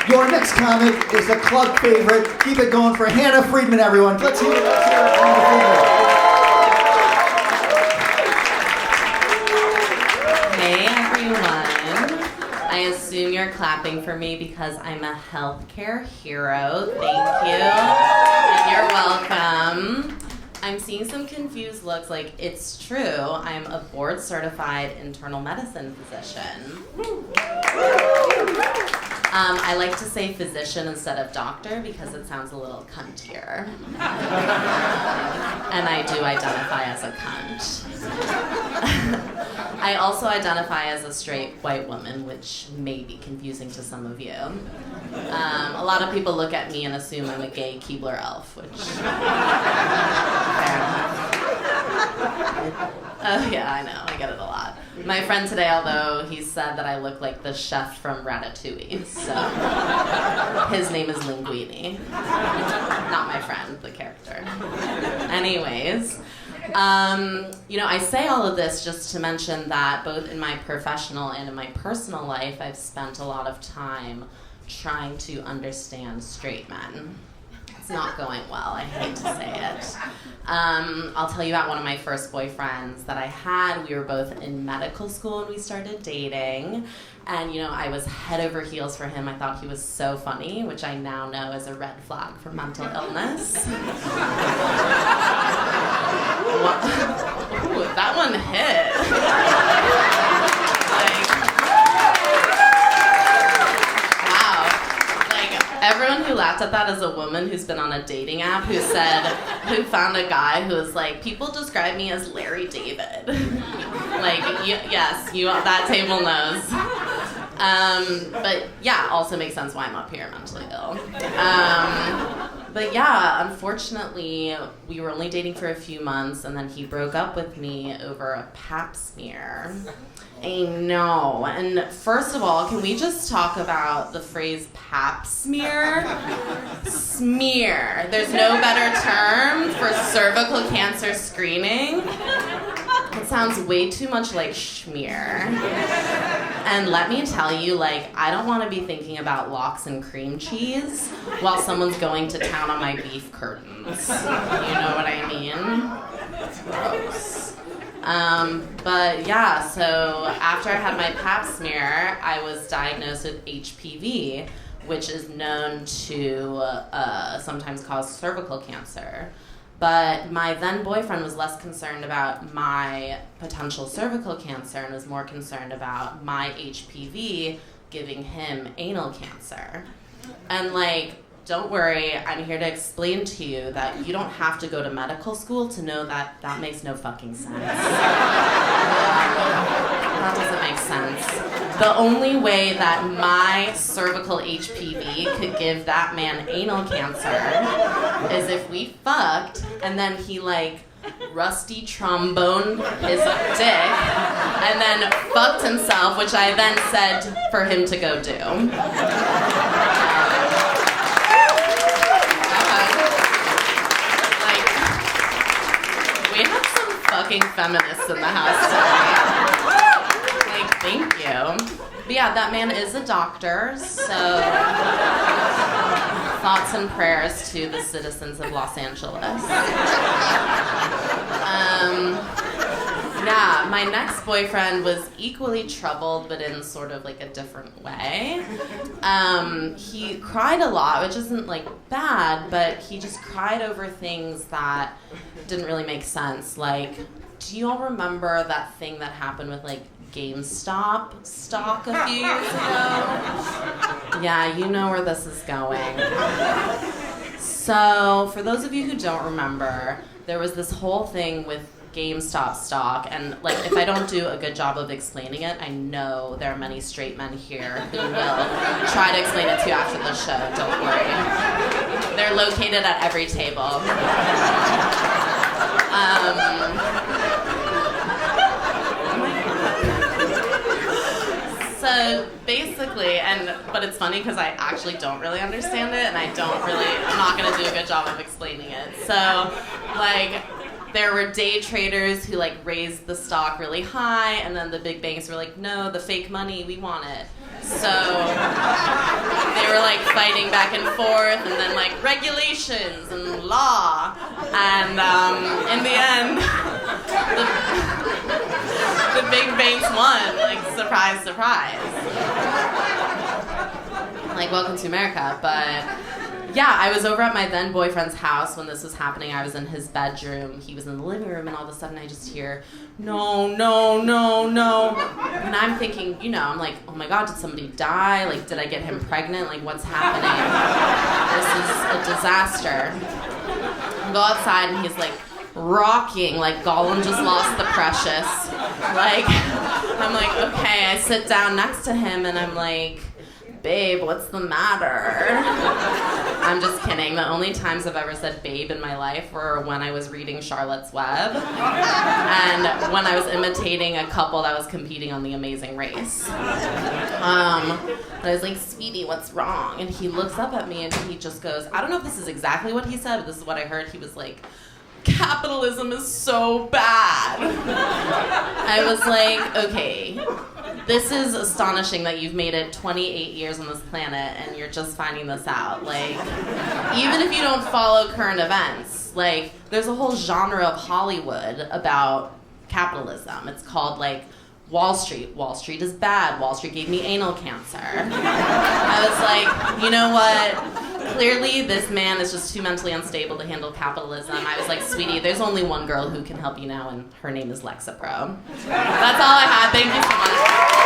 Your next comic is a club favorite. Keep it going for Hannah Friedman, everyone. Let's hear it. Hannah Friedman. Hey, everyone. I assume you're clapping for me because I'm a healthcare hero. Thank you. And you're welcome. I'm seeing some confused looks. Like, it's true. I'm a board-certified internal medicine physician. I like to say physician instead of doctor because it sounds a little cuntier. And I do identify as a cunt. I also identify as a straight white woman, which may be confusing to some of you. A lot of people look at me and assume I'm a gay Keebler elf, which... fair enough. Oh yeah, I know, I get it a lot. My friend today, although, he said that I look like the chef from Ratatouille, so his name is Linguini. Not my friend, the character. Anyways, I say all of this just to mention that both in my professional and in my personal life, I've spent a lot of time trying to understand straight men. It's not going well, I hate to say it. I'll tell you about one of my first boyfriends that I had. We were both in medical school and we started dating. And, I was head over heels for him. I thought he was so funny, which I now know is a red flag for mental illness. Ooh, that one hit. Everyone who laughed at that is a woman who's been on a dating app who found a guy who was like, people describe me as Larry David. Yes, that table knows. But yeah, also makes sense why I'm up here mentally ill. But yeah, unfortunately, we were only dating for a few months and then he broke up with me over a pap smear. I know. And first of all, can we just talk about the phrase pap smear? Smear. There's no better term for cervical cancer screening. It sounds way too much like schmear. And let me tell you, I don't want to be thinking about lox and cream cheese while someone's going to town on my beef curtains. You know what I mean? Gross. But yeah, so after I had my pap smear, I was diagnosed with HPV, which is known to sometimes cause cervical cancer. But my then boyfriend was less concerned about my potential cervical cancer and was more concerned about my HPV giving him anal cancer. And don't worry, I'm here to explain to you that you don't have to go to medical school to know that that makes no fucking sense. That doesn't make sense. The only way that my cervical HPV could give that man anal cancer is if we fucked and then he rusty tromboned his dick and then fucked himself, which I then said for him to go do. We have some fucking feminists in the house today. Thank you. But yeah, that man is a doctor, so thoughts and prayers to the citizens of Los Angeles. Yeah, my next boyfriend was equally troubled, but in sort of a different way. He cried a lot, which isn't bad, but he just cried over things that didn't really make sense. Do you all remember that thing that happened with GameStop stock a few years ago? Yeah, you know where this is going. So, for those of you who don't remember, there was this whole thing with GameStop stock, and if I don't do a good job of explaining it, I know there are many straight men here who will try to explain it to you after the show, don't worry. They're located at every table. So basically, but it's funny because I actually don't really understand it, and I'm not going to do a good job of explaining it. So, there were day traders who raised the stock really high, and then the big banks were no, the fake money, we want it. So they were like fighting back and forth, and then like regulations and law, and in the end, the big banks won. Like surprise, surprise. Like welcome to America, but. Yeah, I was over at my then boyfriend's house when this was happening. I was in his bedroom. He was in the living room, and all of a sudden I just hear, no, no, no, no. And I'm thinking, I'm like, oh my God, did somebody die? Like, did I get him pregnant? Like, what's happening? This is a disaster. I go outside, and he's like rocking, like Gollum just lost the precious. Like, I'm like, okay. I sit down next to him, and I'm like, babe, what's the matter? I'm just kidding. The only times I've ever said babe in my life were when I was reading Charlotte's Web and when I was imitating a couple that was competing on The Amazing Race. I was like, sweetie, what's wrong? And he looks up at me and he just goes, I don't know if this is exactly what he said, but this is what I heard. He was like, capitalism is so bad. I was like, okay, this is astonishing that you've made it 28 years on this planet and you're just finding this out. Like, even if you don't follow current events, like, there's a whole genre of Hollywood about capitalism. It's called, like, Wall Street. Wall Street is bad. Wall Street gave me anal cancer. I was like, you know what? Clearly, this man is just too mentally unstable to handle capitalism. I was like, sweetie, there's only one girl who can help you now, and her name is Lexapro. That's all I had. Thank you so much.